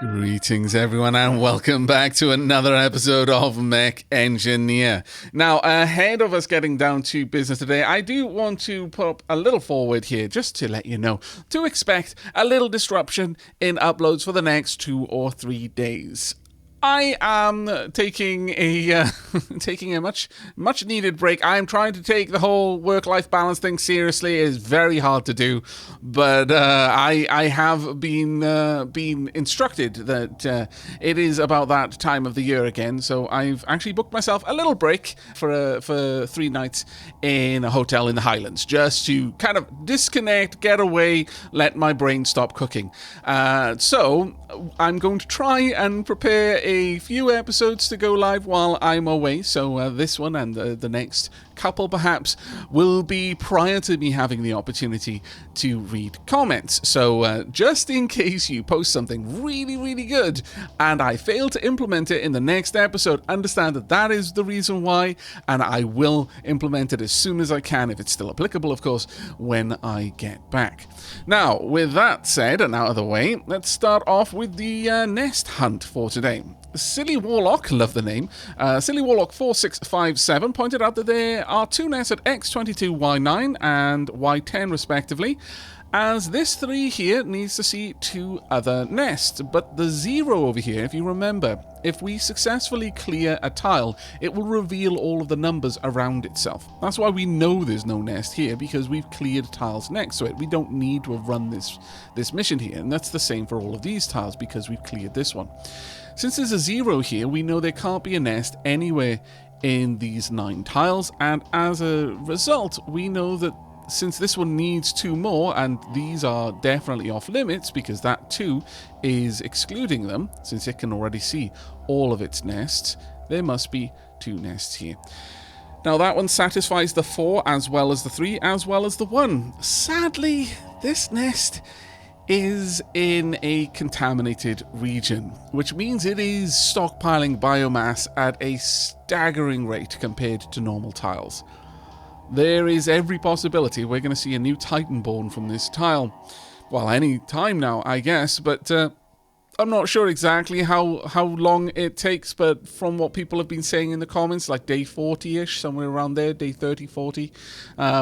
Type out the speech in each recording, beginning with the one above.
Greetings, everyone, and welcome back to another episode of Mech Engineer. Now, ahead of us getting down to business today, I do want to put a little forward here just to let you know to expect a little disruption in uploads for the next 2 or 3 days. I am taking a taking a much needed break. I am trying to take the whole work-life balance thing seriously. It is very hard to do, but I have been instructed that it is about that time of the year again. So I've actually booked myself a little break for 3 nights in a hotel in the Highlands, just to kind of disconnect, get away, let my brain stop cooking. So I'm going to try and prepare a few episodes to go live while I'm away. So this one and the next couple perhaps will be prior to me having the opportunity to read comments. So just in case you post something really good and I fail to implement it in the next episode, understand that that is the reason why, and I will implement it as soon as I can, if it's still applicable, of course, when I get back. Now, with that said and out of the way, let's start off with the nest hunt for today. Silly Warlock, love the name, Silly Warlock 4657 pointed out that there are 2 nests at X22, Y9 and Y10 respectively, as this 3 here needs to see 2 other nests. But the 0 over here, if you remember, if we successfully clear a tile, it will reveal all of the numbers around itself. That's why we know there's no nest here, because we've cleared tiles next to it. We don't need to have run this mission here, and that's the same for all of these tiles because we've cleared this one. Since there's a 0 here, we know there can't be a nest anywhere in these 9 tiles, and as a result, we know that since this one needs 2 more, and these are definitely off limits because that 2 is excluding them, since it can already see all of its nests, there must be 2 nests here. Now that one satisfies the 4 as well as the 3 as well as the 1. Sadly, this nest is in a contaminated region, which means it is stockpiling biomass at a staggering rate compared to normal tiles. There is every possibility we're going to see a new Titan born from this tile. Well, any time now, I guess, but I'm not sure exactly how long it takes, but from what people have been saying in the comments, like day 40-ish, somewhere around there, day 30, 40,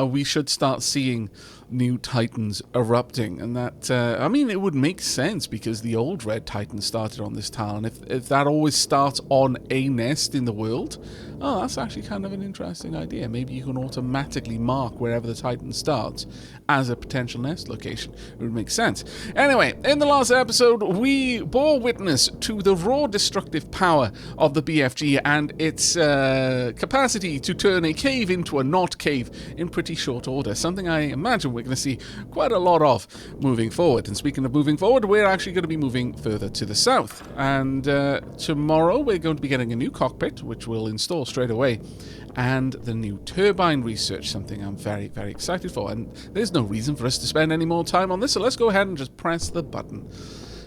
we should start seeing new Titans erupting. And that, I mean, it would make sense because the old Red Titan started on this tile, and if that always starts on a nest in the world, oh, that's actually kind of an interesting idea. Maybe you can automatically mark wherever the Titan starts as a potential nest location. It would make sense. Anyway, in the last episode, we bore witness to the raw destructive power of the BFG and its capacity to turn a cave into a not cave in pretty short order, something I imagine we're going to see quite a lot of moving forward. And speaking of moving forward, we're actually going to be moving further to the south, and tomorrow we're going to be getting a new cockpit, which we'll install straight away, and the new turbine research, something I'm very excited for. And there's no reason for us to spend any more time on this, so let's go ahead and just press the button.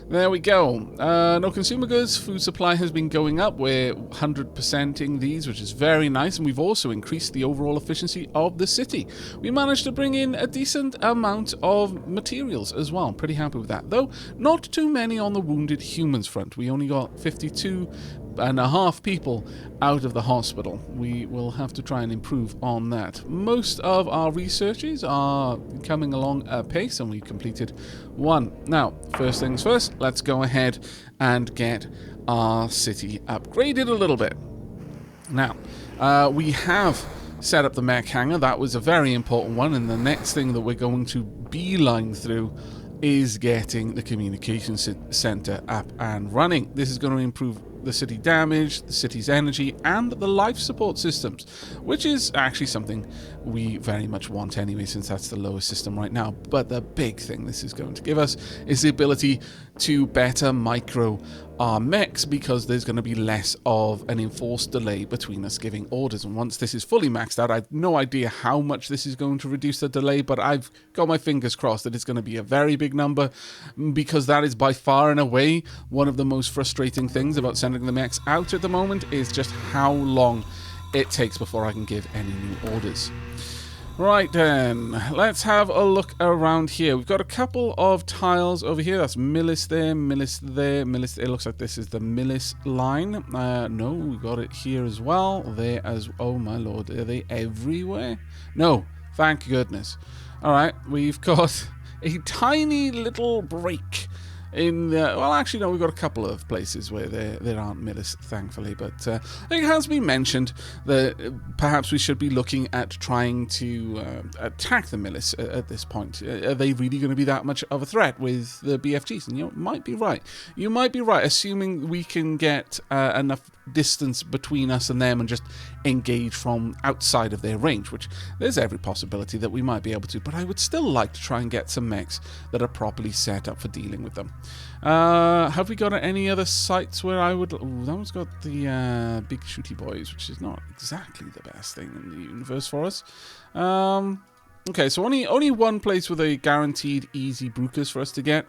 There we go. No consumer goods. Food supply has been going up. We're 100%ing these, which is very nice. And we've also increased the overall efficiency of the city. We managed to bring in a decent amount of materials as well. I'm pretty happy with that. Though, not too many on the wounded humans front. We only got 52.5 people out of the hospital. We will have to try and improve on that. Most of our researches are coming along apace, and we've completed 1. Now, first things first, let's go ahead and get our city upgraded a little bit. Now, we have set up the mech hangar. That was a very important one, and the next thing that we're going to beeline through is getting the communications center up and running. This is going to improve the city damage, the city's energy, and the life support systems, which is actually something we very much want anyway, since that's the lowest system right now. But the big thing this is going to give us is the ability to better micro our mechs, because there's going to be less of an enforced delay between us giving orders. And once this is fully maxed out, I have no idea how much this is going to reduce the delay, but I've got my fingers crossed that it's going to be a very big number, because that is by far and away one of the most frustrating things about sending the mechs out at the moment, is just how long it takes before I can give any new orders. Right then, let's have a look around here. We've got a couple of tiles over here. That's Milis there, Milis there, Milis. It looks like this is the Milis line. No, we got it here as well. There as oh my lord, are they everywhere? No, thank goodness. All right, we've got a tiny little break in well, actually no, we've got a couple of places where there aren't Milis, thankfully, but it has been mentioned that perhaps we should be looking at trying to attack the Milis at this point. Are they really going to be that much of a threat with the BFGs? And you might be right. You might be right, assuming we can get enough distance between us and them and just engage from outside of their range, which there's every possibility that we might be able to, but I would still like to try and get some mechs that are properly set up for dealing with them. Have we got any other sites where I would... Ooh, that one's got the big shooty boys, which is not exactly the best thing in the universe for us. Okay, so only one place with a guaranteed easy Brukers for us to get.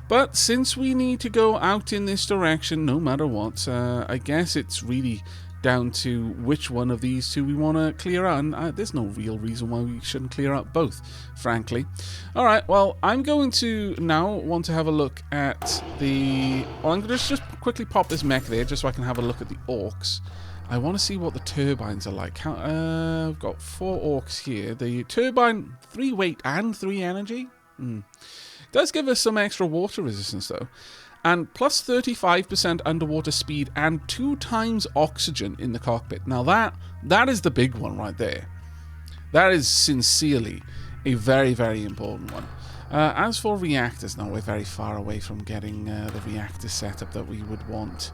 But since we need to go out in this direction no matter what, I guess it's really down to which one of these two we want to clear out. And there's no real reason why we shouldn't clear out both, frankly. Alright, well, I'm going to now want to have a look at the... Well, I'm going to just quickly pop this mech there just so I can have a look at the orcs. I want to see what the turbines are like. I've got 4 orcs here. The turbine, 3 weight and 3 energy. Does give us some extra water resistance though. And plus 35% underwater speed and 2 times oxygen in the cockpit. Now that is the big one right there. That is sincerely a very, very important one. As for reactors, now we're very far away from getting the reactor setup that we would want.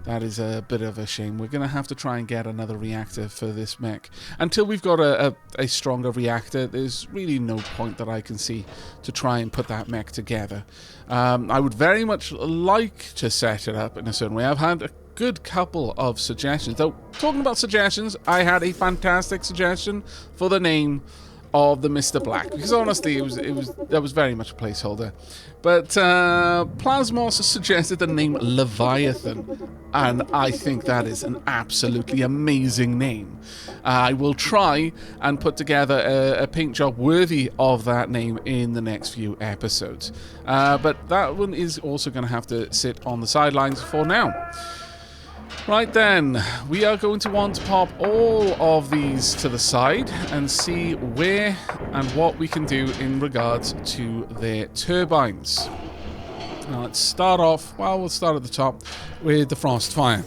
That is a bit of a shame. We're going to have to try and get another reactor for this mech. Until we've got a stronger reactor, there's really no point that I can see to try and put that mech together. I would very much like to set it up in a certain way. I've had a good couple of suggestions. Though, talking about suggestions, I had a fantastic suggestion for the name of the Mr. Black, because honestly that was very much a placeholder. But Plasmos suggested the name Leviathan, and I think that is an absolutely amazing name. I will try and put together a paint job worthy of that name in the next few episodes. But that one is also going to have to sit on the sidelines for now. Right then, we are going to want to pop all of these to the side and see where and what we can do in regards to their turbines. Now let's start off, well, we'll start at the top with the frost fire.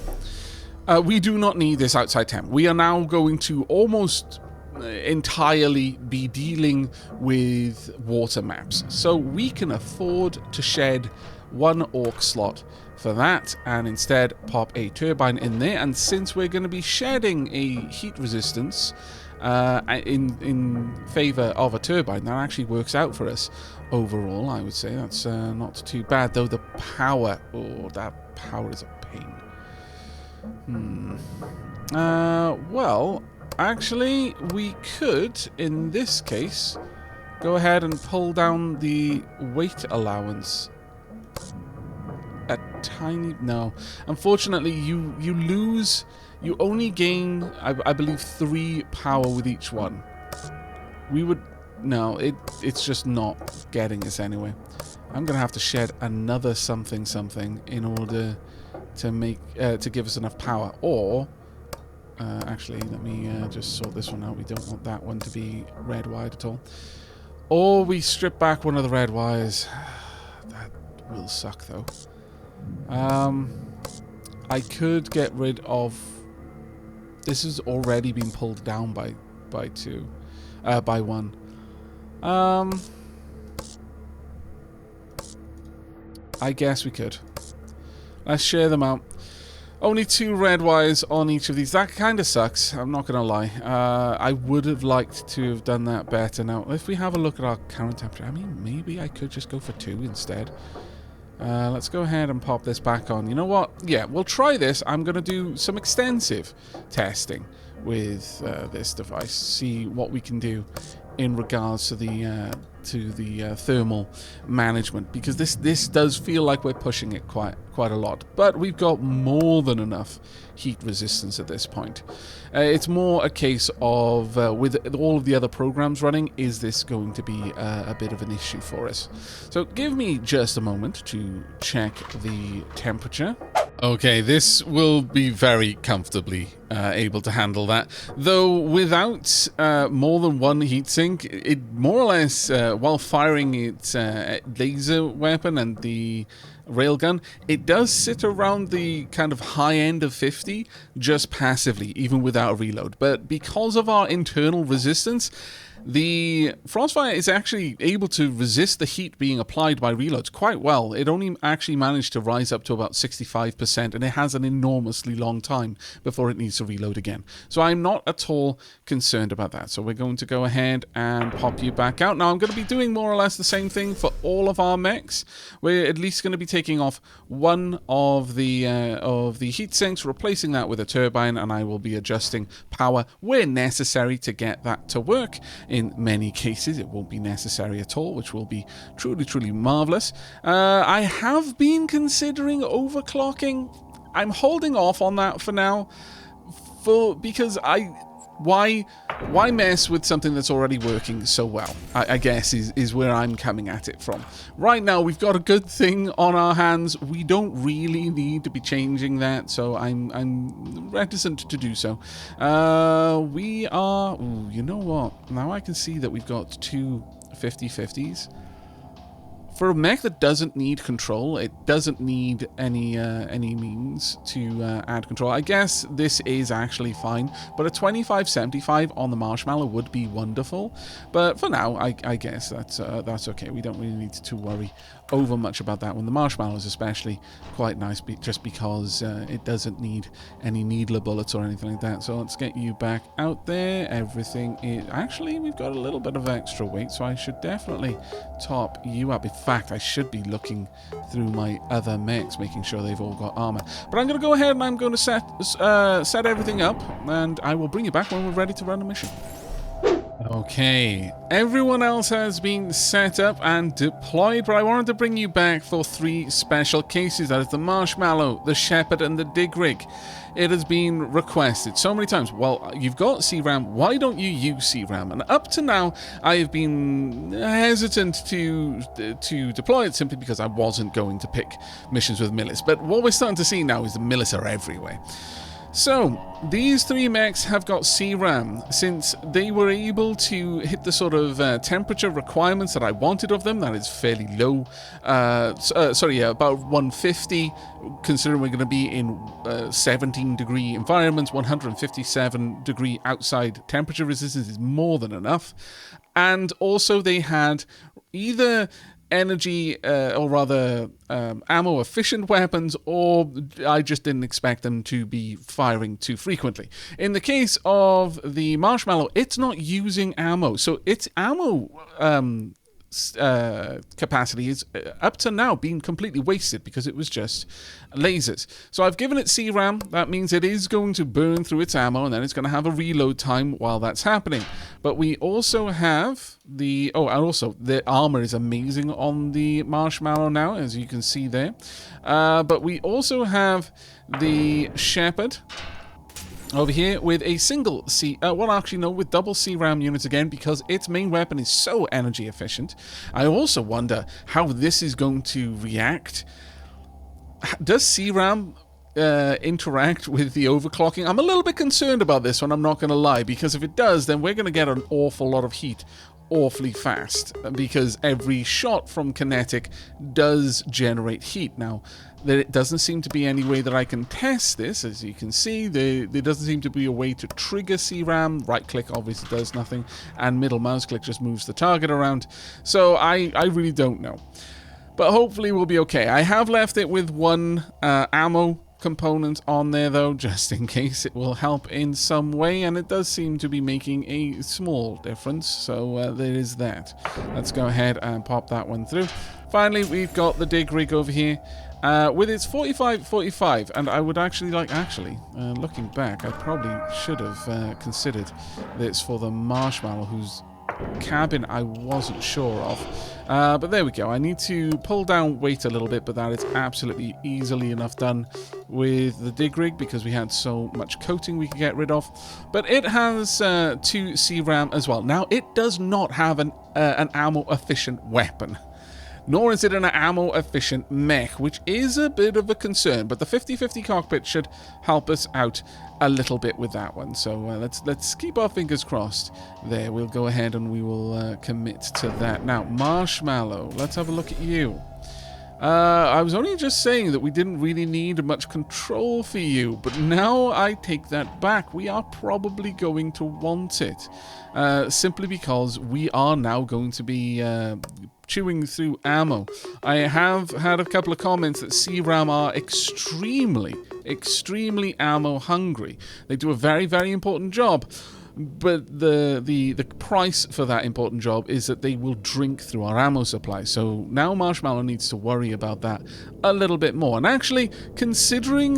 We do not need this outside temp. We are now going to almost entirely be dealing with water maps. So we can afford to shed 1 orc slot for that and instead pop a turbine in there. And since we're going to be shedding a heat resistance in favor of a turbine, that actually works out for us overall. I would say that's not too bad, though the power, oh, that power is a pain. Well, actually we could in this case go ahead and pull down the weight allowance a tiny... No, unfortunately you lose, you only gain I believe 3 power with each one. We would... No, it's just not getting us anywhere. I'm gonna have to shed another something in order to make to give us enough power. Or actually, let me just sort this one out. We don't want that one to be red wired at all. Or we strip back one of the red wires. That will suck though. I could get rid of... This has already been pulled down by 1. I guess we could. Let's share them out. Only 2 red wires on each of these. That kind of sucks, I'm not going to lie. I would have liked to have done that better. Now, if we have a look at our current temperature, I mean, maybe I could just go for 2 instead. Let's go ahead and pop this back on. You know what? Yeah, we'll try this. I'm going to do some extensive testing with this device. See what we can do in regards to the to the thermal management, because this does feel like we're pushing it quite a lot. But we've got more than enough heat resistance at this point. It's more a case of, with all of the other programs running, is this going to be a bit of an issue for us? So give me just a moment to check the temperature. Okay, this will be very comfortably able to handle that. Though without more than one heatsink, it more or less, while firing its laser weapon and the railgun, it does sit around the kind of high end of 50 just passively, even without a reload. But because of our internal resistance, the Frostfire is actually able to resist the heat being applied by reloads quite well. It only actually managed to rise up to about 65%, and it has an enormously long time before it needs to reload again. So I'm not at all concerned about that. So we're going to go ahead and pop you back out. Now I'm going to be doing more or less the same thing for all of our mechs. We're at least going to be taking off one of the heat sinks, replacing that with a turbine, and I will be adjusting power where necessary to get that to work. In many cases, it won't be necessary at all, which will be truly, truly marvelous. I have been considering overclocking. I'm holding off on that for now, because why mess with something that's already working so well, I guess is where I'm coming at it from. Right now, we've got a good thing on our hands. We don't really need to be changing that, so I'm reticent to do so. We are... Ooh, you know what? Now I can see that we've got two 50/50s. For a mech that doesn't need control, it doesn't need any means to add control. I guess this is actually fine, but a 25/75 on the Marshmallow would be wonderful. But for now, I guess that's okay. We don't really need to worry over much about that one. The Marshmallow is especially quite nice, just because it doesn't need any needler bullets or anything like that. So let's get you back out there. Everything is... Actually, we've got a little bit of extra weight, so I should definitely top you up. In fact, I should be looking through my other mechs, making sure they've all got armor. But I'm going to go ahead and I'm going to set everything up, and I will bring you back when we're ready to run a mission. Okay, everyone else has been set up and deployed, but I wanted to bring you back for three special cases. That is the Marshmallow, the Shepherd, and the Dig Rig. It has been requested so many times. Well, you've got CRAM, why don't you use CRAM? And up to now, I have been hesitant to deploy it simply because I wasn't going to pick missions with Milis. But what we're starting to see now is the Milis are everywhere. So, these three mechs have got CRAM, since they were able to hit the sort of temperature requirements that I wanted of them. That is fairly low. About 150, considering we're going to be in 17-degree environments. 157-degree outside temperature resistance is more than enough. And also they had either energy, or rather ammo efficient weapons, or I just didn't expect them to be firing too frequently. In the case of the Marshmallow, it's not using ammo, so its ammo capacity is up to now being completely wasted because it was just lasers. So I've given it CRAM. That means it is going to burn through its ammo, and then it's going to have a reload time while that's happening. But we also have the... Oh, and also the armor is amazing on the Marshmallow now, as you can see there. But we also have the Shepherd over here with a single with double CRAM units again, because its main weapon is so energy efficient. I also wonder how this is going to react. Does CRAM interact with the overclocking? I'm a little bit concerned about this one, I'm not going to lie, because if it does, then we're going to get an awful lot of heat awfully fast, because every shot from kinetic does generate heat. Now, there doesn't seem to be any way that I can test this. As you can see, there doesn't seem to be a way to trigger CRAM. Right click obviously does nothing, and middle mouse click just moves the target around. So I really don't know. But hopefully we'll be okay. I have left it with one ammo component on there though, just in case it will help in some way, and it does seem to be making a small difference, so there is that. Let's go ahead and pop that one through. Finally, we've got the Dig Rig over here with its 45/45, and I would actually looking back, I probably should have considered this for the Marshmallow, who's cabin I wasn't sure of. But there we go. I need to pull down weight a little bit, but that is absolutely easily enough done with the dig rig because we had so much coating we could get rid of. But it has 2 C-RAM as well. Now, it does not have an ammo-efficient weapon. Nor is it an ammo-efficient mech, which is a bit of a concern. But the 50-50 cockpit should help us out a little bit with that one. So let's keep our fingers crossed there. We'll go ahead and we will commit to that. Now, Marshmallow, let's have a look at you. I was only just saying that we didn't really need much control for you, but now I take that back. We are probably going to want it, simply because we are now going to be chewing through ammo. I have had a couple of comments that C-RAM are extremely ammo hungry. They do a very, very important job. But the price for that important job is that they will drink through our ammo supply. So now Marshmallow needs to worry about that a little bit more. And actually, considering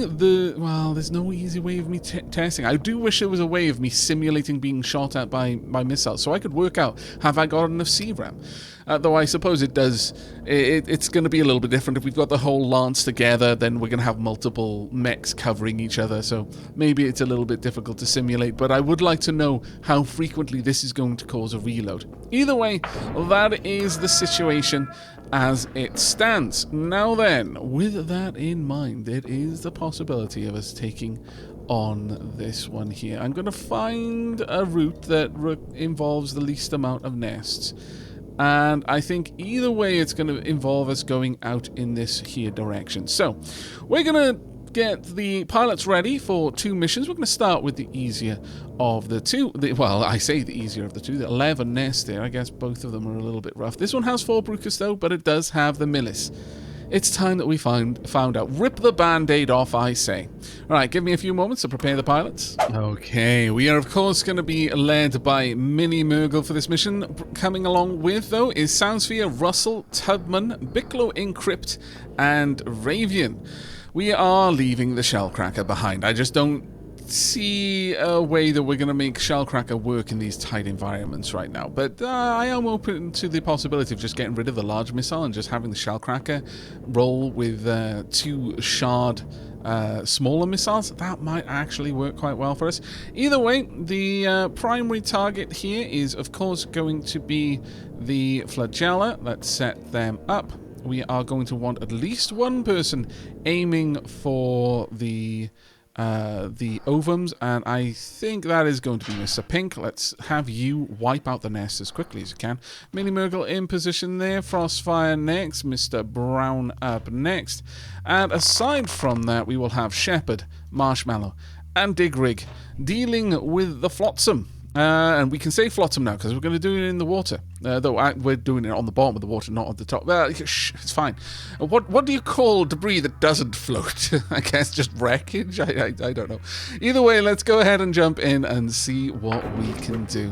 well, there's no easy way of me testing. I do wish there was a way of me simulating being shot at by missiles, so I could work out, have I got enough C-RAM? Though I suppose it does. It's going to be a little bit different. If we've got the whole lance together, then we're going to have multiple mechs covering each other. So maybe it's a little bit difficult to simulate. But I would like to know how frequently this is going to cause a reload. Either way, that is the situation as it stands. Now then, with that in mind, it is the possibility of us taking on this one here. I'm going to find a route that involves the least amount of nests. And I think either way it's going to involve us going out in this here direction. So we're going to get the pilots ready for 2 missions. We're going to start with the easier of the two. Well, I say the easier of the two. The 11 nests there. I guess both of them are a little bit rough. This one has 4 Brucus though, but it does have the Milis. It's time that we found out. Rip the band-aid off, I say. Alright, give me a few moments to prepare the pilots. Okay, we are of course going to be led by Mini Murgle for this mission. Coming along with, though, is Soundsphere, Russell, Tubman, Bicklow Encrypt, and Ravian. We are leaving the Shellcracker behind. I just don't see a way that we're going to make Shellcracker work in these tight environments right now. But I am open to the possibility of just getting rid of the large missile and just having the Shellcracker roll with 2 shard smaller missiles. That might actually work quite well for us. Either way, the primary target here is, of course, going to be the Flagella. Let's set them up. We are going to want at least one person aiming for the ovums, and I think that is going to be Mr. Pink. Let's have you wipe out the nest as quickly as you can. Mini Murgle in position there. Frostfire next. Mr. Brown up next. And aside from that, we will have Shepherd, Marshmallow, and Digrig dealing with the Flotsam. And we can say Flotsam now because we're going to do it in the water. Though we're doing it on the bottom of the water, not at the top. Well, shh, it's fine. What do you call debris that doesn't float? I guess just wreckage? I don't know. Either way, let's go ahead and jump in and see what we can do.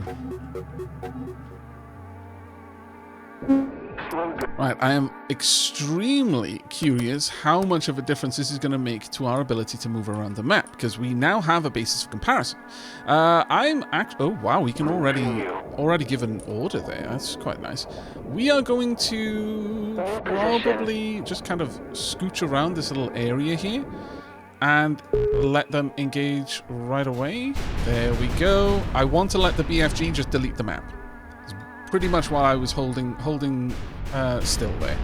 Right, I am extremely curious how much of a difference this is going to make to our ability to move around the map, because we now have a basis of comparison. Oh wow, we can already give an order there. That's quite nice. We are going to probably just kind of scooch around this little area here and let them engage right away. There we go. I want to let the BFG just delete the map. It's pretty much why I was holding still there.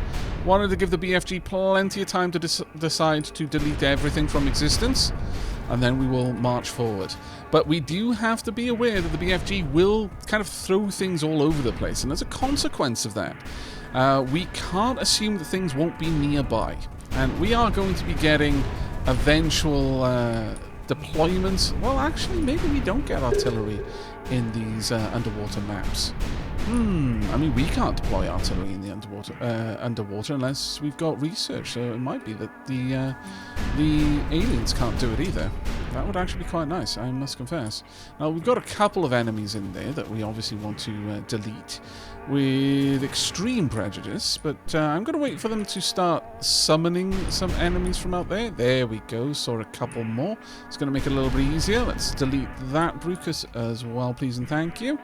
Wanted to give the BFG plenty of time to decide to delete everything from existence, and then we will march forward. But we do have to be aware that the BFG will kind of throw things all over the place, and as a consequence of that, we can't assume that things won't be nearby. And we are going to be getting eventual deployments. Well, actually, maybe we don't get artillery in these underwater maps. I mean, we can't deploy artillery in the underwater unless we've got research. So it might be that the aliens can't do it either. That would actually be quite nice, I must confess. Now, we've got a couple of enemies in there that we obviously want to delete with extreme prejudice, but I'm going to wait for them to start summoning some enemies from out there. There we go, saw a couple more. It's going to make it a little bit easier. Let's delete that Brucus as well, please and thank you.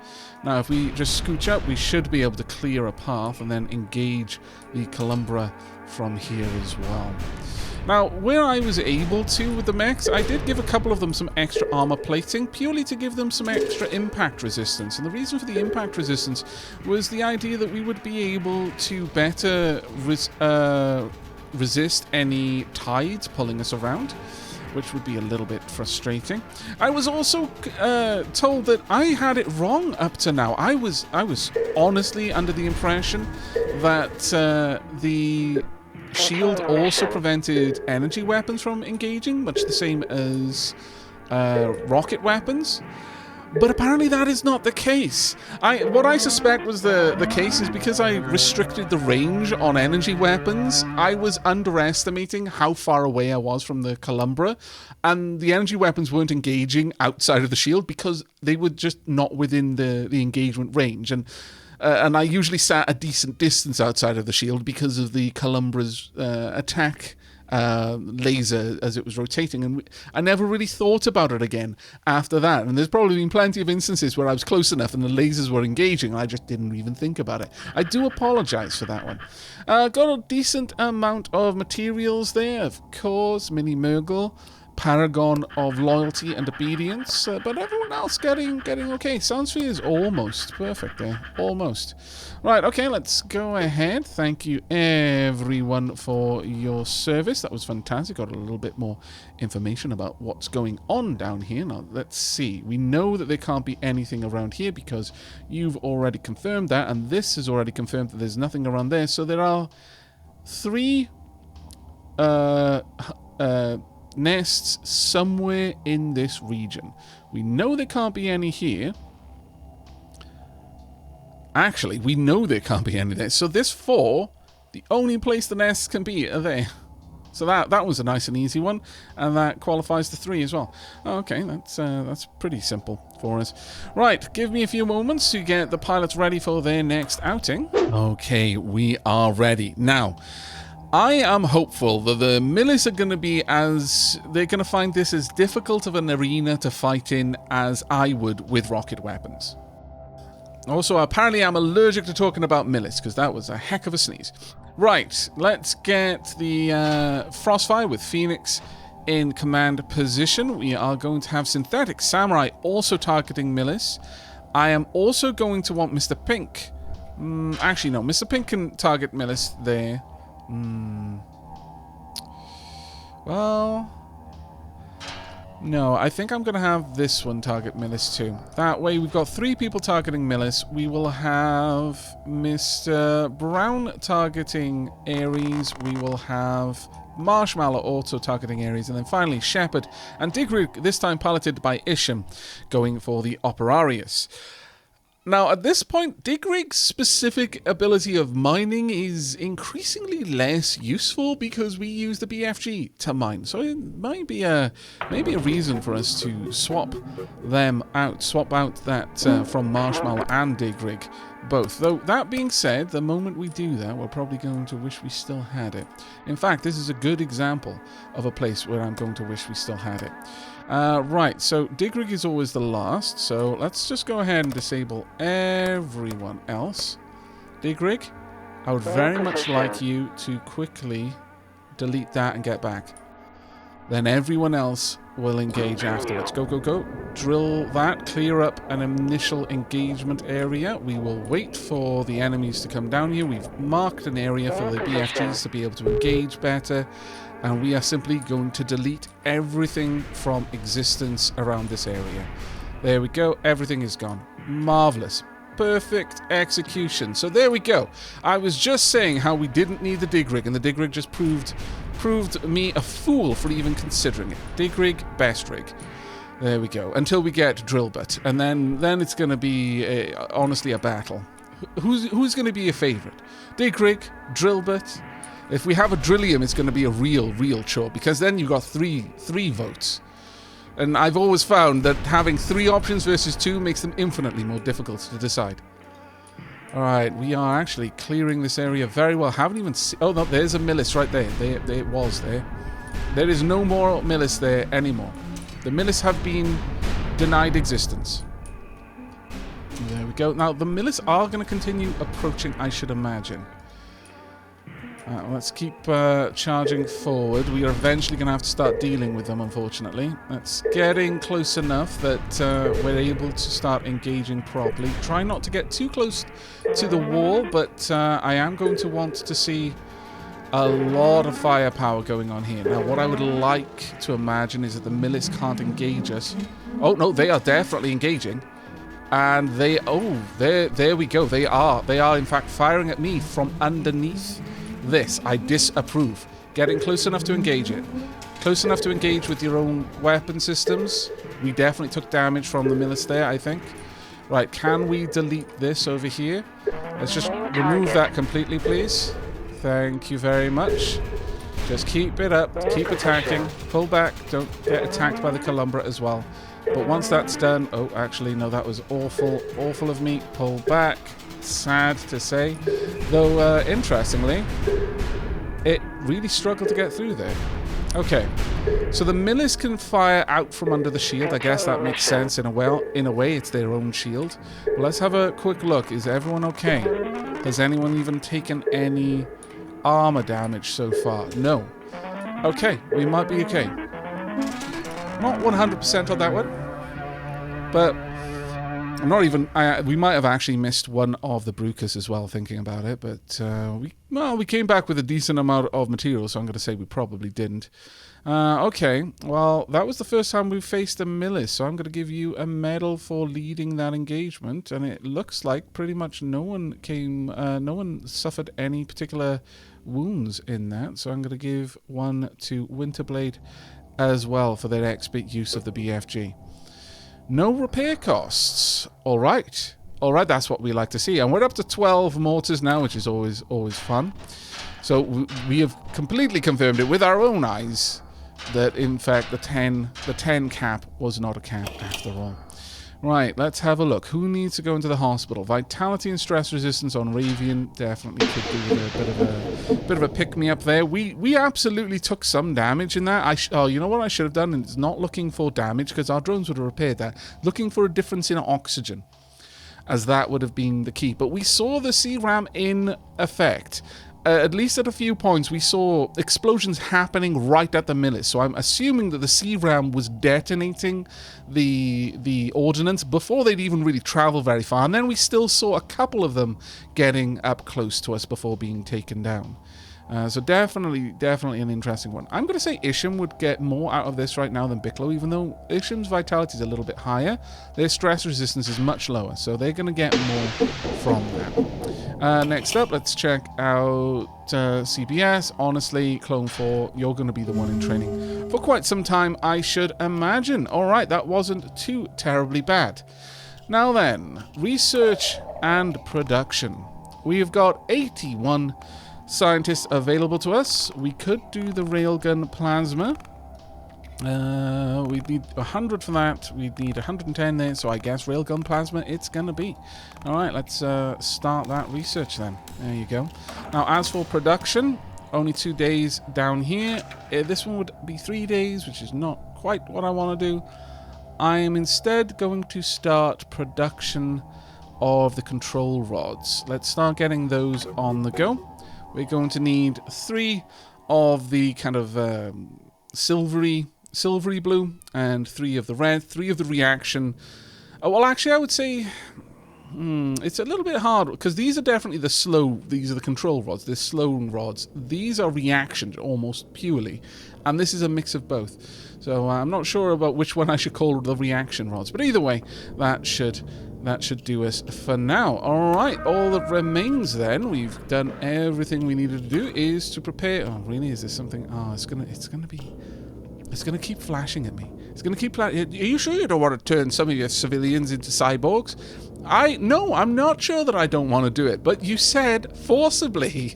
Now, if we just scooch up, we should be able to clear a path and then engage the Columbra from here as well. Now, where I was able to with the mechs, I did give a couple of them some extra armor plating, purely to give them some extra impact resistance. And the reason for the impact resistance was the idea that we would be able to better resist any tides pulling us around, which would be a little bit frustrating. I was also told that I had it wrong up to now. I was honestly under the impression that the shield also prevented energy weapons from engaging, much the same as rocket weapons. But apparently that is not the case. What I suspect was the case is because I restricted the range on energy weapons, I was underestimating how far away I was from the Columbra, and the energy weapons weren't engaging outside of the shield because they were just not within the engagement range. And I usually sat a decent distance outside of the shield because of the Columbra's attack laser as it was rotating, and I never really thought about it again after that. And there's probably been plenty of instances where I was close enough and the lasers were engaging and I just didn't even think about it. I do apologize for that one. Got a decent amount of materials there, of course. Mini Murgle, paragon of loyalty and obedience, but everyone else getting okay. Sound sphere is almost perfect there, almost. Right, okay, let's go ahead. Thank you everyone for your service. That was fantastic. Got a little bit more information about what's going on down here. Now, let's see. We know that there can't be anything around here because you've already confirmed that, and this has already confirmed that there's nothing around there. So there are 3 nests somewhere in this region. We know there can't be any here. Actually, we know there can't be any there. So this 4, the only place the nests can be are there. So that was a nice and easy one, and that qualifies the 3 as well. Okay, that's pretty simple for us. Right, give me a few moments to get the pilots ready for their next outing. Okay, we are ready. Now, I am hopeful that the Milis are going to be they're going to find this as difficult of an arena to fight in as I would with rocket weapons. Also, apparently I'm allergic to talking about Milis, because that was a heck of a sneeze. Right, let's get the Frostfire with Phoenix in command position. We are going to have Synthetic Samurai also targeting Milis. I am also going to want Mr. Pink. Actually, no, Mr. Pink can target Milis there. Well, no, I think I'm going to have this one target Milis too. That way we've got 3 people targeting Milis. We will have Mr. Brown targeting Ares. We will have Marshmallow also targeting Ares. And then finally Shepard and Digrig, this time piloted by Isham, going for the Operarius. Now, at this point, Digrig's specific ability of mining is increasingly less useful because we use the BFG to mine. So it might be maybe a reason for us to swap out that from Marshmallow and Digrig, both. Though, that being said, the moment we do that, we're probably going to wish we still had it. In fact, this is a good example of a place where I'm going to wish we still had it. Right, so Digrig is always the last, so let's just go ahead and disable everyone else. Digrig, I would very much like you to quickly delete that and get back. Then everyone else will engage afterwards. Go, go, go. Drill that, clear up an initial engagement area. We will wait for the enemies to come down here. We've marked an area for the BFGs to be able to engage better. And we are simply going to delete everything from existence around this area. There we go. Everything is gone. Marvelous. Perfect execution. So there we go. I was just saying how we didn't need the Digrig, and the Digrig just proved me a fool for even considering it. Digrig, best rig. There we go. Until we get Drillbit, and then it's going to be honestly a battle. Who's going to be your favorite? Digrig, Drillbit. If we have a Drillium, it's going to be a real chore, because then you've got three votes. And I've always found that having 3 options versus 2 makes them infinitely more difficult to decide. Alright, we are actually clearing this area very well. Haven't even seen... Oh, no, there's a Milis right there. There it was there. There is no more Milis there anymore. The Milis have been denied existence. There we go. Now, the Milis are going to continue approaching, I should imagine. Let's keep charging forward. We are eventually going to have to start dealing with them, unfortunately. That's getting close enough that we're able to start engaging properly. Try not to get too close to the wall, but I am going to want to see a lot of firepower going on here. Now, what I would like to imagine is that the Milis can't engage us. Oh, no, they are definitely engaging. And they... Oh, there we go. They are, in fact, firing at me from underneath. This, I disapprove. Getting close enough to engage it. Close enough to engage with your own weapon systems. We definitely took damage from the Milis there, I think. Right, can we delete this over here? Let's just remove that completely, please. Thank you very much. Just keep it up. Keep attacking. Pull back. Don't get attacked by the Columbra as well. But once that's done... Oh, actually, no, that was awful. Awful of me. Pull back. Sad to say. Though, interestingly, it really struggled to get through there. Okay. So the Milis can fire out from under the shield. I guess that makes sense in a way. It's their own shield. But let's have a quick look. Is everyone okay? Has anyone even taken any armor damage so far? No. Okay. We might be okay. Not 100% on that one. But... I'm not even... we might have actually missed one of the Brucas as well, thinking about it, but we came back with a decent amount of material, so I'm going to say we probably didn't. Okay, well, that was the first time we faced a Milis, so I'm going to give you a medal for leading that engagement, and it looks like pretty much no one suffered any particular wounds in that, so I'm going to give one to Winterblade as well for their expert use of the BFG. No repair costs. All right. All right, that's what we like to see. And we're up to 12 mortars now, which is always fun. So we have completely confirmed it with our own eyes that, in fact, the 10 cap was not a cap after all. Right, let's have a look. Who needs to go into the hospital? Vitality and stress resistance on Ravian definitely could do with a bit of a pick-me-up there. We absolutely took some damage in that. Oh, you know what I should have done? It's not looking for damage, because our drones would have repaired that. Looking for a difference in oxygen, as that would have been the key. But we saw the CRAM in effect. At least at a few points, we saw explosions happening right at the Milis. So I'm assuming that the CRAM was detonating the ordnance before they'd even really travel very far. And then we still saw a couple of them getting up close to us before being taken down. So definitely an interesting one. I'm going to say Isham would get more out of this right now than Bicklow, even though Isham's vitality is a little bit higher. Their stress resistance is much lower, so they're going to get more from that. Next up, let's check out CBS. Honestly, Clone 4, you're going to be the one in training for quite some time, I should imagine. All right, that wasn't too terribly bad. Now then, research and production. We have got 81 scientists available to us. We could do the railgun plasma. We'd need 100 for that. We'd need 110 there, so I guess railgun plasma it's gonna be. Alright, let's start that research then. There you go. Now, as for production, only 2 days down here. This one would be 3 days, which is not quite what I want to do. I am instead going to start production of the control rods. Let's start getting those on the go. We're going to need 3 of the kind of silvery blue and 3 of the red, 3 of the reaction. Well, actually, I would say it's a little bit hard because these are definitely these are the control rods. They're slow rods. These are reaction almost purely, and this is a mix of both. So I'm not sure about which one I should call the reaction rods, but either way, that should do us for now. Alright, all that remains then, we've done everything we needed to do, is to prepare... Oh, really? Is there something... Oh, it's gonna keep flashing at me. It's gonna keep... Are you sure you don't want to turn some of your civilians into cyborgs? No, I'm not sure that I don't want to do it, but you said forcibly.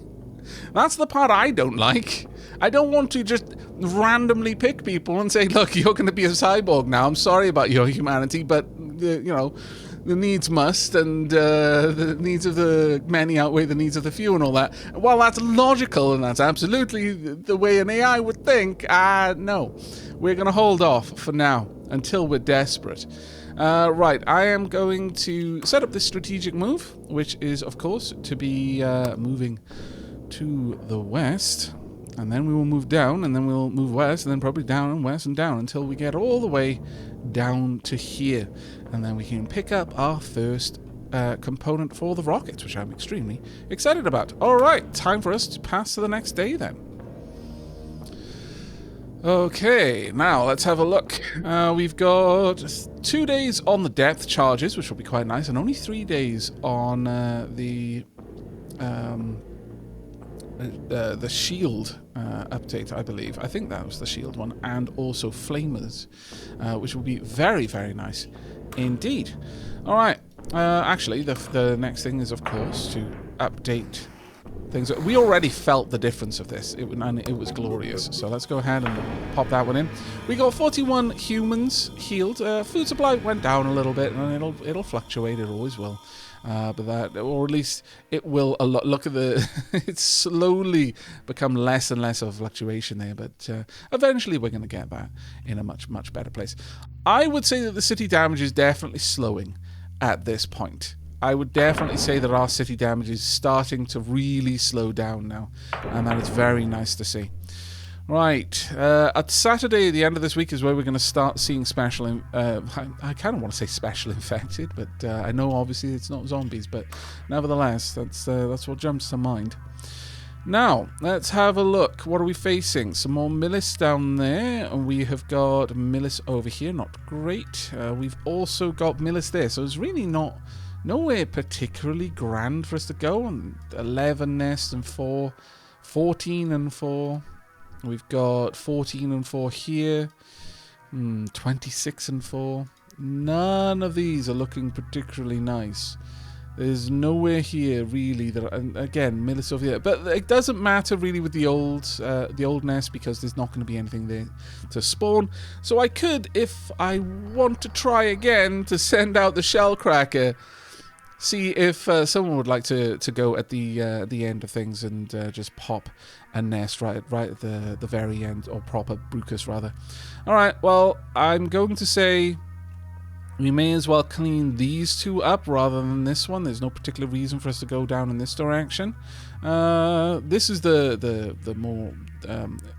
That's the part I don't like. I don't want to just randomly pick people and say, look, you're going to be a cyborg now. I'm sorry about your humanity, but, you know, the needs must, and the needs of the many outweigh the needs of the few and all that. While that's logical and that's absolutely the way an AI would think, no. We're going to hold off for now until we're desperate. Right, I am going to set up this strategic move, which is, of course, to be moving to the west. And then we will move down, and then we'll move west, and then probably down and west and down until we get all the way down to here. And then we can pick up our first component for the rockets, which I'm extremely excited about. Alright, time for us to pass to the next day then. Okay, now let's have a look. We've got 2 days on the depth charges, which will be quite nice, and only 3 days on the shield update, I believe. I think that was the shield one, and also flamers, which will be very, very nice indeed. All right. Actually, the next thing is, of course, to update things. We already felt the difference of this, and it was glorious. So let's go ahead and pop that one in. We got 41 humans healed. Food supply went down a little bit, and it'll fluctuate. It always will. But that, or at least it will a lot. Look at the, it's slowly become less and less of a fluctuation there, but eventually we're going to get that in a much, much better place. I would say that the city damage is definitely slowing at this point. I would definitely say that our city damage is starting to really slow down now, and that is very nice to see. Right, at Saturday, the end of this week, is where we're going to start seeing special... I kind of want to say special infected, but I know obviously it's not zombies, but nevertheless, that's what jumps to mind. Now, let's have a look. What are we facing? Some more Milis down there, and we have got Milis over here. Not great. We've also got Milis there, so it's really nowhere particularly grand for us to go. 11 nests and 4, 14 and 4... We've got 14 and 4 here, 26 and 4. None of these are looking particularly nice. There's nowhere here really that, and again, Milis over here. But it doesn't matter really with the old nest, because there's not going to be anything there to spawn. So I could, if I want to try again, to send out the shell cracker. See if someone would like to go at the end of things and just pop a nest right at the very end, or proper Brucus rather. All right, well, I'm going to say we may as well clean these two up rather than this one. There's no particular reason for us to go down in this direction. This is the more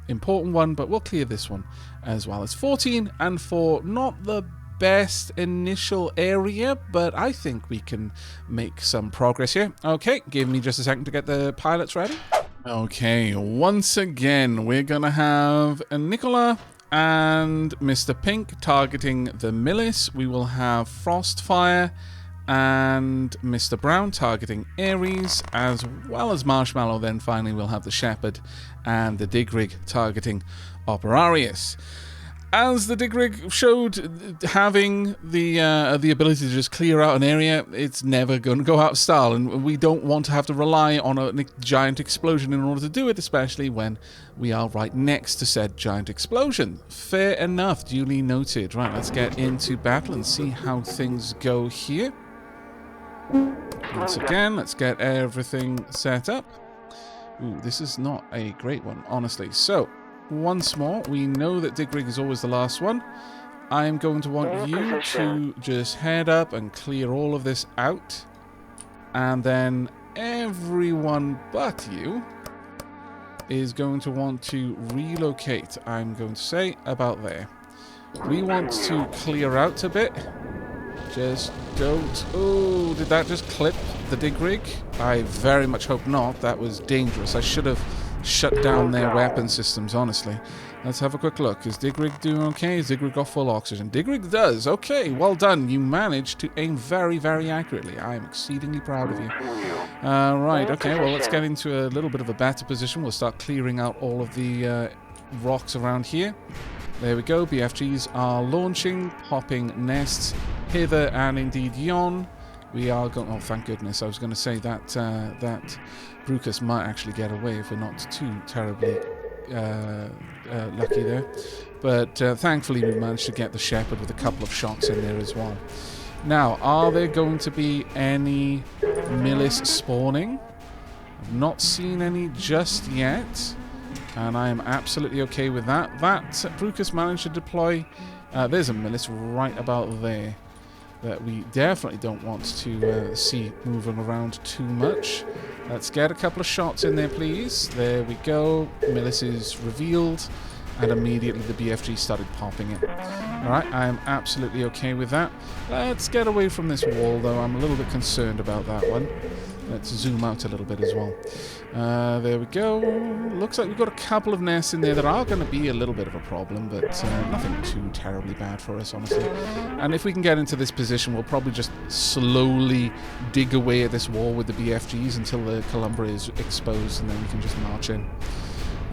important one, but we'll clear this one as well. It's 14 and 4, not the best initial area, but I think we can make some progress here. Okay, give me just a second to get the pilots ready. Okay, once again, we're gonna have Nicola and Mr. Pink targeting the Milis. We will have Frostfire and Mr. Brown targeting Ares, as well as Marshmallow. Then finally we'll have the Shepherd and the Digrig targeting Operarius. As the Digrig showed, having the ability to just clear out an area, it's never going to go out of style, and we don't want to have to rely on a giant explosion in order to do it, especially when we are right next to said giant explosion. Fair enough, duly noted. Right, let's get into battle and see how things go here. Once again, let's get everything set up. Ooh, this is not a great one, honestly. So, once more, we know that Digrig is always the last one. I am going to want you to just head up and clear all of this out. And then everyone but you is going to want to relocate, I'm going to say, about there. We want to clear out a bit. Just don't... Oh, did that just clip the Digrig? I very much hope not. That was dangerous. I should have shut down their weapon systems, honestly. Let's have a quick look. Is Digrig doing okay? Has Digrig got full oxygen? Digrig does. Okay, well done. You managed to aim very, very accurately. I am exceedingly proud of you. Right, okay, well, let's get into a little bit of a better position. We'll start clearing out all of the rocks around here. There we go. BFGs are launching, popping nests hither and indeed yon. We are going... Oh, thank goodness. I was going to say that that Brucus might actually get away if we're not too terribly lucky there. But thankfully we managed to get the Shepherd with a couple of shots in there as well. Now, are there going to be any Milis spawning? I've not seen any just yet, and I am absolutely okay with that. That Brucus managed to deploy. There's a Milis right about there that we definitely don't want to see moving around too much. Let's get a couple of shots in there, please. There we go. Milis is revealed, and immediately the BFG started popping it. Alright, I am absolutely okay with that. Let's get away from this wall, though. I'm a little bit concerned about that one. Let's zoom out a little bit as well. There we go. Looks like we've got a couple of nests in there that are going to be a little bit of a problem, but nothing too terribly bad for us, honestly. And if we can get into this position, we'll probably just slowly dig away at this wall with the BFGs until the Columbra is exposed, and then we can just march in.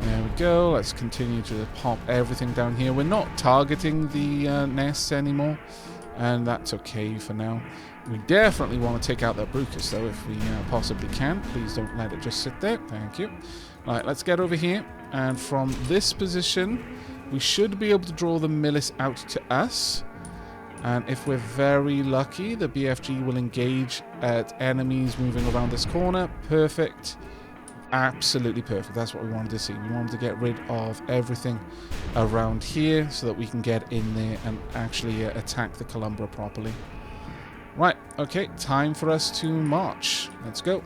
There we go. Let's continue to pop everything down here. We're not targeting the nests anymore, and that's okay for now. We definitely want to take out that Brucus, though, if we possibly can. Please don't let it just sit there. Thank you. Right, let's get over here, and from this position, we should be able to draw the Milis out to us. And if we're very lucky, the BFG will engage at enemies moving around this corner. Perfect. Absolutely perfect. That's what we wanted to see. We wanted to get rid of everything around here so that we can get in there and actually attack the Columbra properly. Right, okay, time for us to march. Let's go.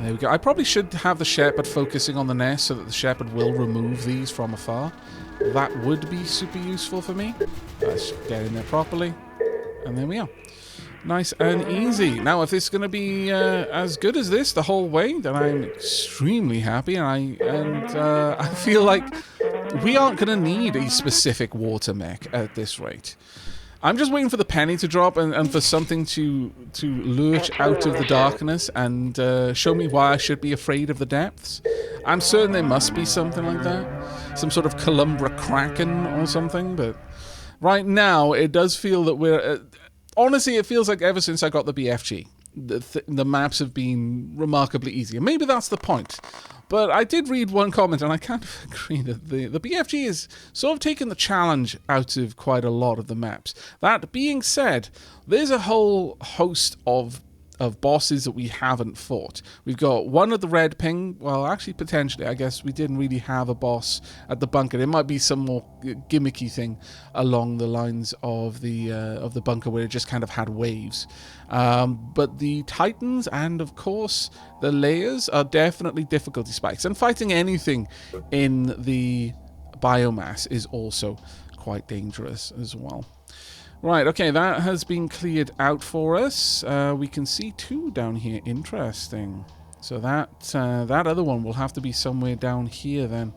There we go. I probably should have the Shepherd focusing on the nest so that the Shepherd will remove these from afar. That would be super useful for me. Let's get in there properly. And there we are. Nice and easy. Now, if it's going to be as good as this the whole way, then I'm extremely happy, and I feel like we aren't going to need a specific water mech at this rate. I'm just waiting for the penny to drop and for something to lurch out of the darkness and show me why I should be afraid of the depths. I'm certain there must be something like that. Some sort of Columbra Kraken or something, but right now it does feel that we're... honestly, it feels like ever since I got the BFG, the maps have been remarkably easier. Maybe that's the point. But I did read one comment, and I kind of agree that the BFG is sort of taking the challenge out of quite a lot of the maps. That being said, there's a whole host of bosses that we haven't fought. We've got one at the red ping. Well, actually, potentially, I guess we didn't really have a boss at the bunker. There might be some more gimmicky thing along the lines of the bunker where it just kind of had waves. But the Titans and, of course, the layers are definitely difficulty spikes. And fighting anything in the biomass is also quite dangerous as well. Right, okay, that has been cleared out for us. We can see two down here. Interesting. So that other one will have to be somewhere down here then.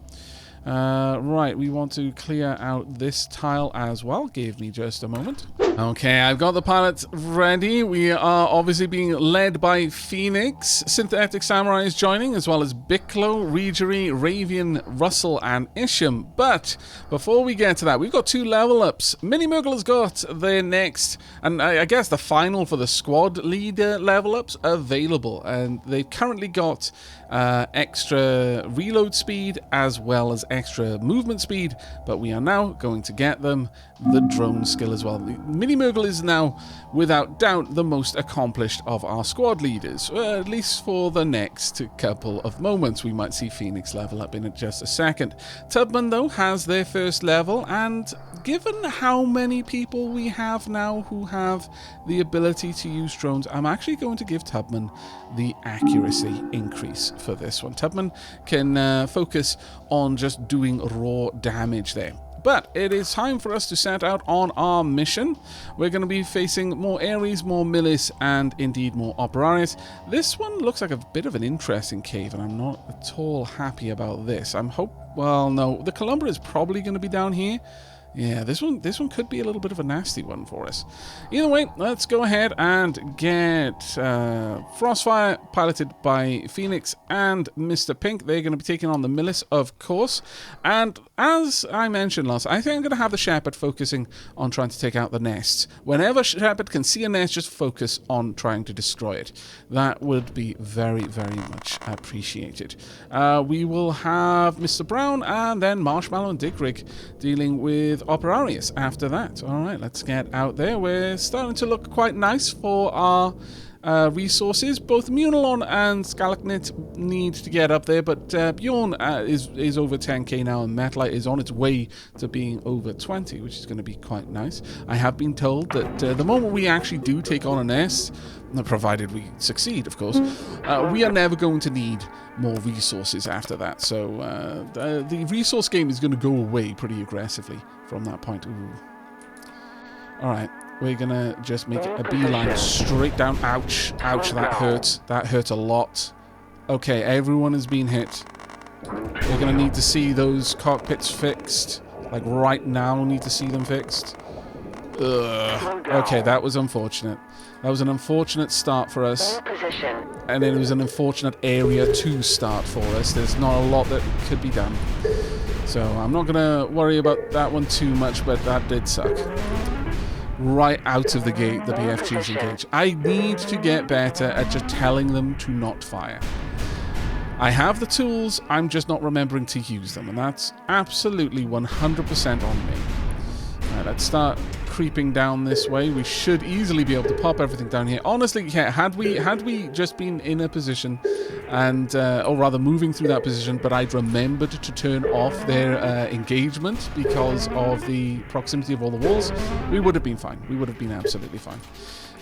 Right, we want to clear out this tile as well. Give me just a moment. Okay, I've got the pilots ready. We are obviously being led by Phoenix. Synthetic Samurai is joining, as well as Bicklow, Regery, Ravian, Russell, and Isham. But before we get to that, we've got two level ups. Mini Murgle has got their next, and I guess the final for the squad leader level ups available. And they've currently got extra reload speed as well as extra movement speed, but we are now going to get them the drone skill as well. Mini Murgle is now, without doubt, the most accomplished of our squad leaders, at least for the next couple of moments. We might see Phoenix level up in just a second. Tubman, though, has their first level, and given how many people we have now who have the ability to use drones, I'm actually going to give Tubman the accuracy increase for this one. Tubman can focus on just doing raw damage there. But it is time for us to set out on our mission. We're going to be facing more Ares, more Milis, and indeed more Operaris. This one looks like a bit of an interesting cave, and I'm not at all happy about this. Well, no, the Columbra is probably going to be down here. Yeah, this one could be a little bit of a nasty one for us. Either way, let's go ahead and get Frostfire, piloted by Phoenix and Mr. Pink. They're going to be taking on the Milis, of course. And as I mentioned last, I think I'm going to have the Shepherd focusing on trying to take out the nests. Whenever Shepherd can see a nest, just focus on trying to destroy it. That would be very, very much appreciated. We will have Mr. Brown and then Marshmallow and Digrig dealing with Operarius after that. Alright, let's get out there. We're starting to look quite nice for our resources. Both Munilon and Skalaknit need to get up there, but Bjorn is over 10k now, and Metlite is on its way to being over 20, which is going to be quite nice. I have been told that the moment we actually do take on an S, provided we succeed, of course, we are never going to need more resources after that. So the resource game is going to go away pretty aggressively from that point. Ooh. Alright, we're going to just make it a beeline straight down. Ouch. Ouch, that hurt. That hurt a lot. Okay, everyone has been hit. We're going to need to see those cockpits fixed. Like right now, need to see them fixed. Ugh. Okay, that was unfortunate. That was an unfortunate start for us. And then it was an unfortunate area to start for us. There's not a lot that could be done. So I'm not going to worry about that one too much, but that did suck. Right out of the gate, the BFGs engage. I need to get better at just telling them to not fire. I have the tools, I'm just not remembering to use them, and that's absolutely 100% on me. Alright, let's start creeping down this way. We should easily be able to pop everything down here. Honestly, yeah, had we just been in a position and or rather moving through that position, but I'd remembered to turn off their engagement because of the proximity of all the walls, we would have been fine. We would have been absolutely fine.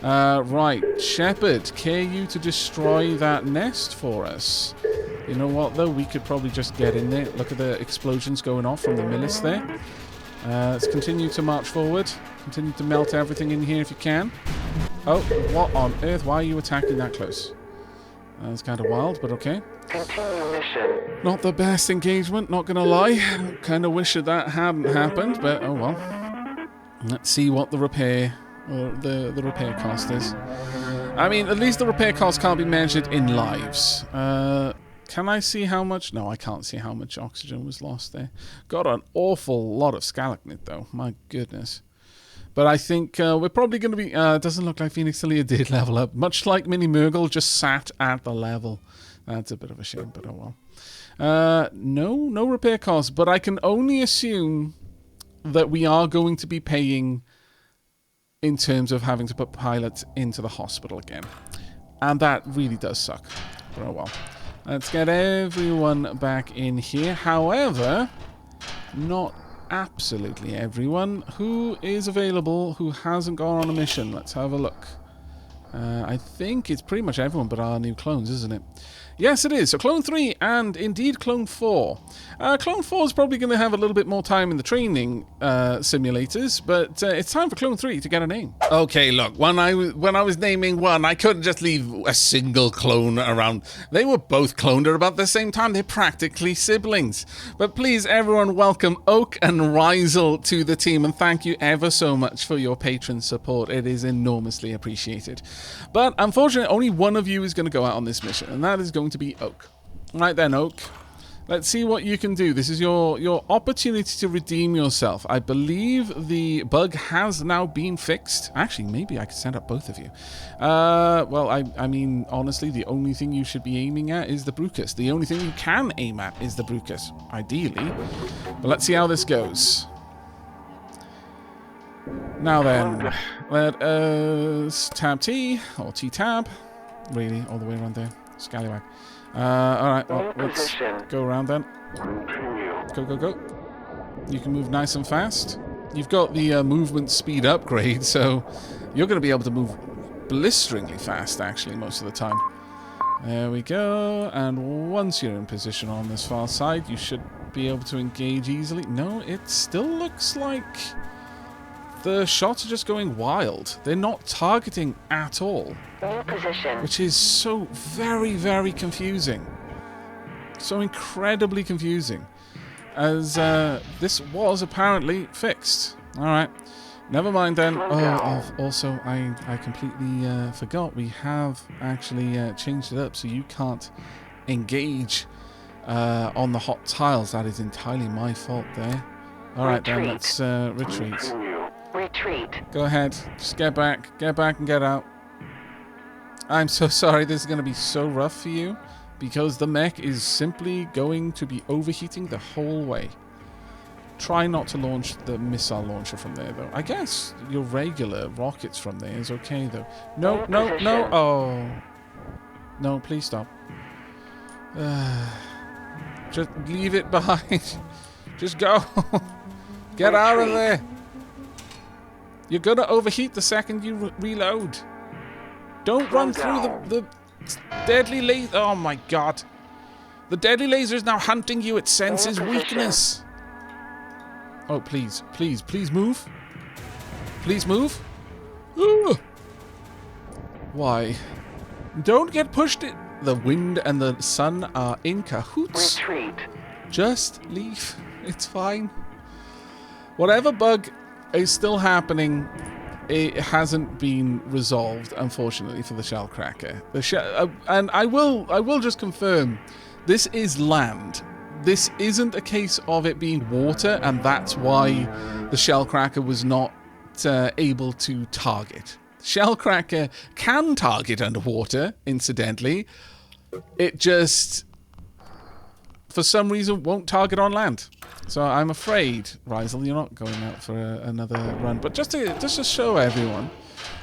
Right, Shepherd, care you to destroy that nest for us? You know what, though? We could probably just get in there. Look at the explosions going off from the Milis there. Let's continue to march forward. Continue to melt everything in here if you can. Oh, what on earth? Why are you attacking that close? That's kind of wild, but okay. Continue mission. Not the best engagement, not gonna lie. Kind of wish that hadn't happened, but oh well. Let's see what the repair or the repair cost is. I mean, at least the repair cost can't be measured in lives. Can I see how much? No, I can't see how much oxygen was lost there. Got an awful lot of Skalaknit, though. My goodness. But I think we're probably going to be... doesn't look like Phoenix Celia did level up. Much like Mini Murgle, just sat at the level. That's a bit of a shame, but oh well. No repair costs. But I can only assume that we are going to be paying in terms of having to put pilots into the hospital again. And that really does suck. But oh well. Let's get everyone back in here. However, not absolutely everyone. Who is available who hasn't gone on a mission? Let's have a look. I think it's pretty much everyone but our new clones, isn't it? Yes, it is. So Clone 3 and indeed Clone 4. Clone 4 is probably going to have a little bit more time in the training simulators, but it's time for Clone 3 to get a name. Okay, look, when I was naming one, I couldn't just leave a single clone around. They were both cloned at about the same time. They're practically siblings. But please, everyone, welcome Oak and Rizel to the team, and thank you ever so much for your patron support. It is enormously appreciated. But unfortunately, only one of you is going to go out on this mission, and that is going to be Oak. Right then, Oak. Let's see what you can do. This is your opportunity to redeem yourself. I believe the bug has now been fixed. Actually, maybe I could send up both of you. Well, I mean, honestly, the only thing you should be aiming at is the Brucus. The only thing you can aim at is the Brucus, ideally. But let's see how this goes. Now then, let us tab T, or T-tab. Really, all the way around there. Scallywag. Alright, well, let's go around then. Go. You can move nice and fast. You've got the movement speed upgrade, so you're going to be able to move blisteringly fast, actually, most of the time. There we go. And once you're in position on this far side, you should be able to engage easily. No, it still looks like the shots are just going wild. They're not targeting at all. New position. Which is so very, very confusing. So incredibly confusing. as this was apparently fixed. Alright. Never mind then. Also, I completely forgot. We have actually changed it up so you can't engage on the hot tiles. That is entirely my fault there. Alright then, let's retreat. Retreat. Go ahead. Just get back and get out. I'm so sorry this is going to be so rough for you, because the mech is simply going to be overheating the whole way. Try not to launch the missile launcher from there, though. I guess your regular rockets from there is okay, though. No. Oh. No, please stop. Just leave it behind. Just go. Get out of there. You're going to overheat the second you reload. Don't run through the deadly laser. Oh, my God. The deadly laser is now hunting you. It senses weakness. Oh, please move. Please move. Ooh. Why? Don't get pushed in. The wind and the sun are in cahoots. Retreat. Just leave. It's fine. Whatever bug is still happening, it hasn't been resolved, unfortunately, for the Shellcracker. And I will just confirm, this is land. This isn't a case of it being water, and that's why the Shellcracker was not able to target. Shellcracker can target underwater, incidentally. It just, for some reason, won't target on land. So I'm afraid, Rizel, you're not going out for another run. But just to show everyone,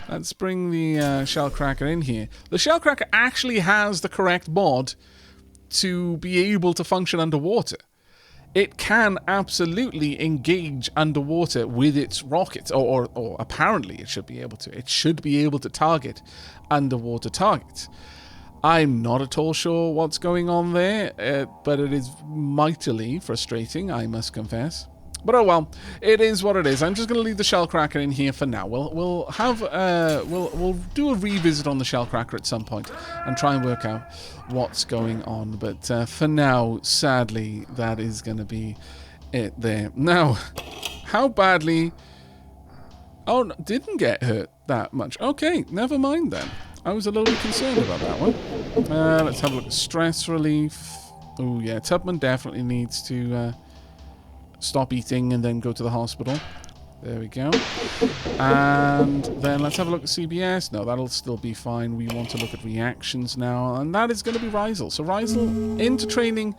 let's bring the Shellcracker in here. The Shellcracker actually has the correct mod to be able to function underwater. It can absolutely engage underwater with its rockets, or apparently it should be able to. It should be able to target underwater targets. I'm not at all sure what's going on there, but it is mightily frustrating, I must confess. But oh well, it is what it is. I'm just going to leave the Shellcracker in here for now. We'll do a revisit on the Shellcracker at some point and try and work out what's going on. But for now, sadly, that is going to be it there. Now, how badly? Oh, no, didn't get hurt that much. Okay, never mind then. I was a little bit concerned about that one. Let's have a look at stress relief. Oh yeah, Tubman definitely needs to stop eating and then go to the hospital. There we go. And then let's have a look at CBS. No, that'll still be fine. We want to look at reactions now, and that is going to be Rizel. So Rizel, into training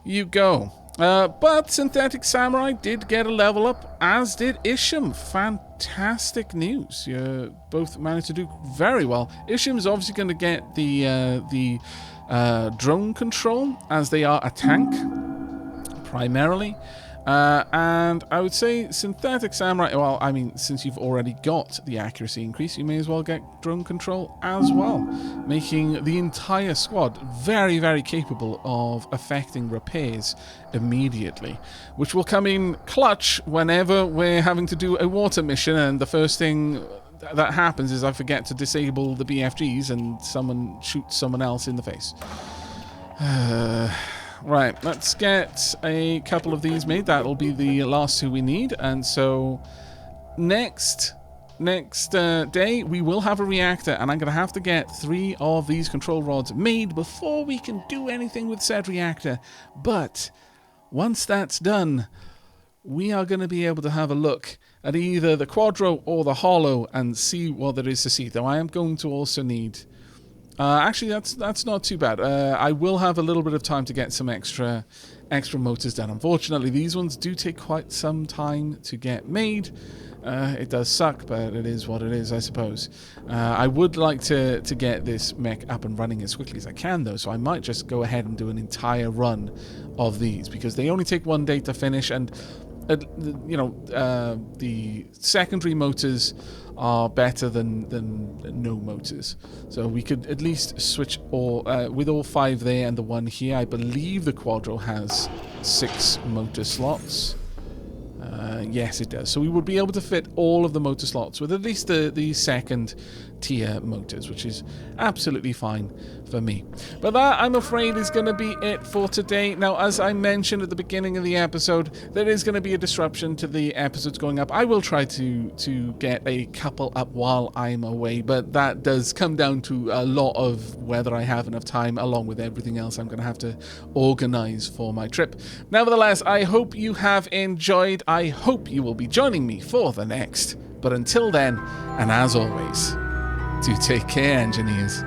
you go. But Synthetic Samurai did get a level up, as did Isham. Fantastic news. You both managed to do very well. Isham is obviously going to get the drone control, as they are a tank, primarily. And I would say Synthetic Samurai, well, I mean, since you've already got the accuracy increase, you may as well get drone control as well, making the entire squad very, very capable of affecting repairs immediately, which will come in clutch whenever we're having to do a water mission, and the first thing that happens is I forget to disable the BFGs and someone shoots someone else in the face. Right, let's get a couple of these made. That'll be the last two we need. And so next day we will have a reactor, and I'm going to have to get 3 of these control rods made before we can do anything with said reactor. But once that's done, we are going to be able to have a look at either the Quadro or the Holo and see what there is to see. Though I am going to also need... actually, that's not too bad. I will have a little bit of time to get some extra motors done. Unfortunately, these ones do take quite some time to get made. It does suck, but it is what it is, I suppose. I would like to get this mech up and running as quickly as I can, though, so I might just go ahead and do an entire run of these, because they only take 1 day to finish, and the secondary motors are better than no motors. So we could at least switch all with all 5 there and the 1 here. I believe the Quadro has 6 motor slots. Yes, it does. So we would be able to fit all of the motor slots with at least the second tier motors, which is absolutely fine for me. But that, I'm afraid, is going to be it for today. Now, as I mentioned at the beginning of the episode, there is going to be a disruption to the episodes going up. I will try to get a couple up while I'm away, but that does come down to a lot of whether I have enough time, along with everything else I'm going to have to organize for my trip. Nevertheless, I hope you have enjoyed. I hope you will be joining me for the next. But until then, and as always, do take care, engineers.